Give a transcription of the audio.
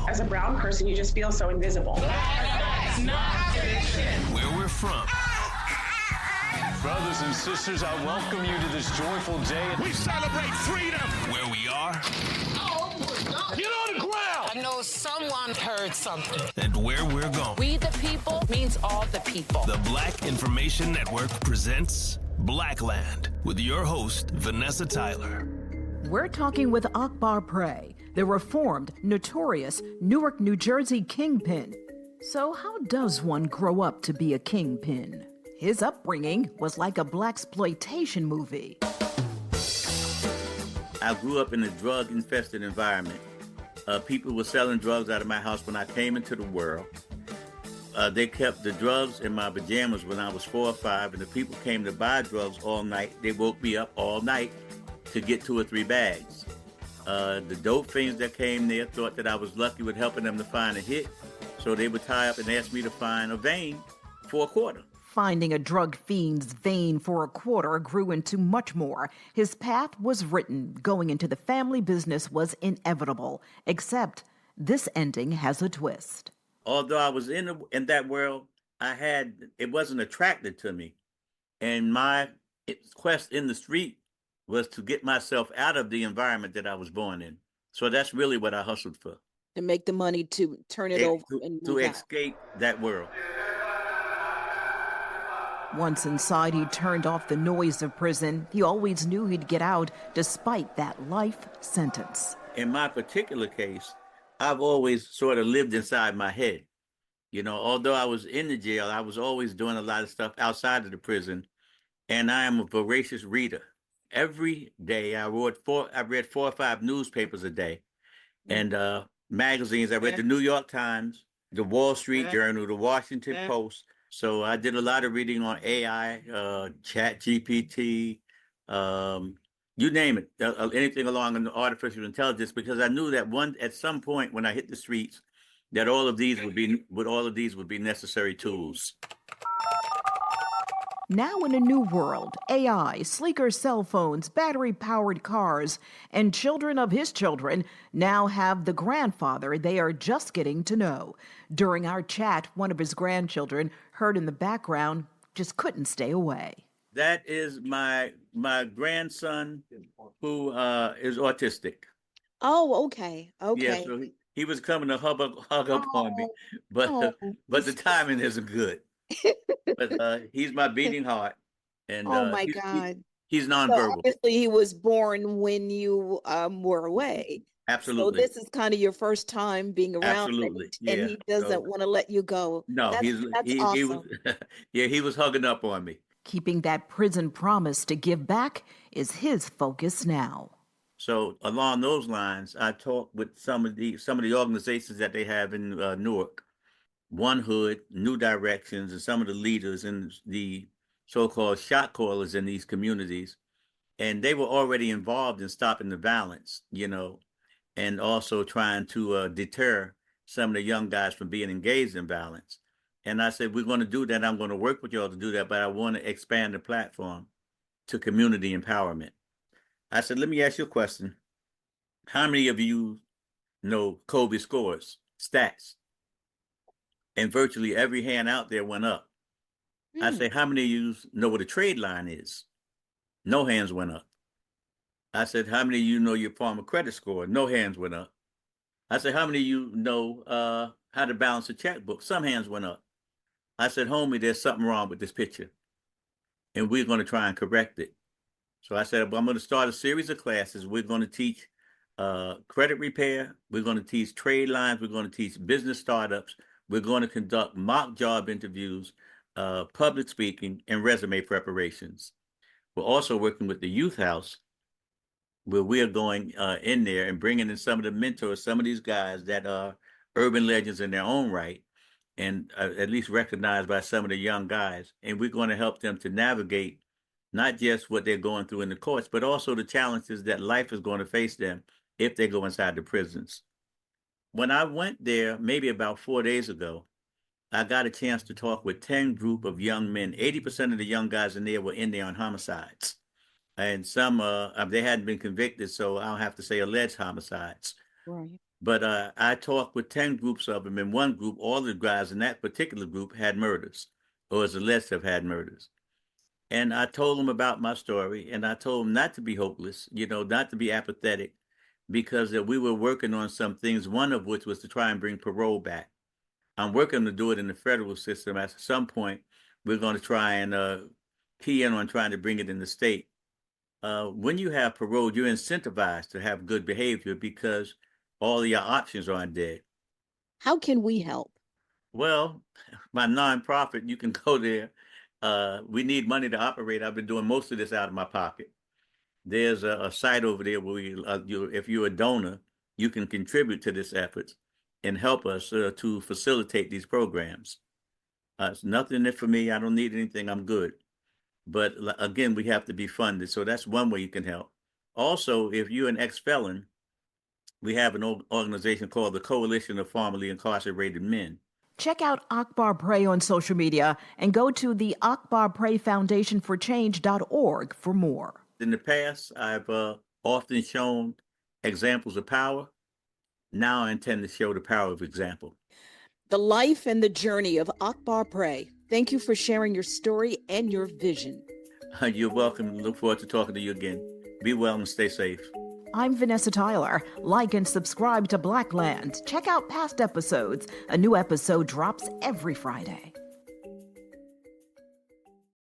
As a brown person, you just feel so invisible. That's not fiction. Where we're from. Brothers and sisters, I welcome you to this joyful day. We celebrate freedom. Where we are. Oh, my God. Get on the ground. I know someone heard something. And where we're going. We the people means all the people. The Black Information Network presents Blackland with your host, Vanessa Tyler. We're talking with Akbar Pray, the reformed, notorious Newark, New Jersey kingpin. So how does one grow up to be a kingpin? His upbringing was like a blaxploitation movie. I grew up in a drug-infested environment. People were selling drugs out of my house when I came into the world. They kept the drugs in my pajamas when I was 4 or 5, and the people came to buy drugs all night. They woke me up all night to get 2 or 3 bags. The dope fiends that came there thought that I was lucky with helping them to find a hit, so they would tie up and ask me to find a vein for a quarter. Finding a drug fiend's vein for a quarter grew into much more. His path was written. Going into the family business was inevitable, except this ending has a twist. Although I was in that world, it wasn't attractive to me. And my quest in the street was to get myself out of the environment that I was born in. So that's really what I hustled for. To make the money to turn it over and to escape that world. Once inside, he turned off the noise of prison. He always knew he'd get out despite that life sentence. In my particular case, I've always sort of lived inside my head. You know, although I was in the jail, I was always doing a lot of stuff outside of the prison. And I am a voracious reader. Every day I read 4 or 5 newspapers a day and magazines. I read the New York Times, the Wall Street Journal, the Washington Post. So I did a lot of reading on AI, Chat GPT, you name it, anything along artificial intelligence, because I knew that at some point when I hit the streets, that all of these would be necessary tools. Now in a new world, AI, sleeker cell phones, battery-powered cars, and children of his children now have the grandfather they are just getting to know. During our chat, one of his grandchildren, heard in the background, just couldn't stay away. That is my grandson who is autistic. Oh, okay. Yeah, so he was coming to hug up on me, but the timing isn't good. But he's my beating heart, and oh my God, he's nonverbal. So obviously, he was born when you were away. Absolutely. So this is kind of your first time being around. Absolutely. And he doesn't want to let you go. No, that's awesome. he was he was hugging up on me. Keeping that prison promise to give back is his focus now. So along those lines, I talked with some of the organizations that they have in Newark. One Hood, New Directions, and some of the leaders and the so-called shot callers in these communities. And they were already involved in stopping the violence, you know, and also trying to deter some of the young guys from being engaged in violence. And I said, we're going to do that. I'm going to work with y'all to do that, but I want to expand the platform to community empowerment. I said, let me ask you a question. How many of you know Kobe scores, stats? And virtually every hand out there went up. I say, how many of you know what a trade line is? No hands went up. I said, how many of you know your farmer credit score? No hands went up. I said, how many of you know how to balance a checkbook? Some hands went up. I said, homie, there's something wrong with this picture, and we're going to try and correct it. So I said, well, I'm going to start a series of classes. We're going to teach credit repair. We're going to teach trade lines. We're going to teach business startups. We're going to conduct mock job interviews, public speaking, and resume preparations. We're also working with the Youth House, where we are going in there and bringing in some of the mentors, some of these guys that are urban legends in their own right, and at least recognized by some of the young guys. And we're going to help them to navigate not just what they're going through in the courts, but also the challenges that life is going to face them if they go inside the prisons. When I went there, maybe about 4 days ago, I got a chance to talk with 10 group of young men. 80% of the young guys in there were in there on homicides. And some, they hadn't been convicted, so I don't have to say alleged homicides. Right. But I talked with 10 groups of them. In one group, all the guys in that particular group had murders, or is alleged to have had murders. And I told them about my story, and I told them not to be hopeless, not to be apathetic, because we were working on some things, one of which was to try and bring parole back. I'm working to do it in the federal system. At some point, we're going to try and key in on trying to bring it in the state. When you have parole, you're incentivized to have good behavior because all of your options aren't dead. How can we help? Well, my nonprofit, you can go there. We need money to operate. I've been doing most of this out of my pocket. There's a site over there where if you're a donor, you can contribute to this effort and help us to facilitate these programs. It's nothing in it for me. I don't need anything. I'm good. But again, we have to be funded. So that's one way you can help. Also, if you're an ex-felon, we have an organization called the Coalition of Formerly Incarcerated Men. Check out Akbar Pray on social media and go to the Akbar Pray Foundation for Change.org for more. In the past, I've often shown examples of power. Now I intend to show the power of example. The life and the journey of Akbar Pray. Thank you for sharing your story and your vision. You're welcome. Look forward to talking to you again. Be well and stay safe. I'm Vanessa Tyler. Like and subscribe to Blackland. Check out past episodes. A new episode drops every Friday.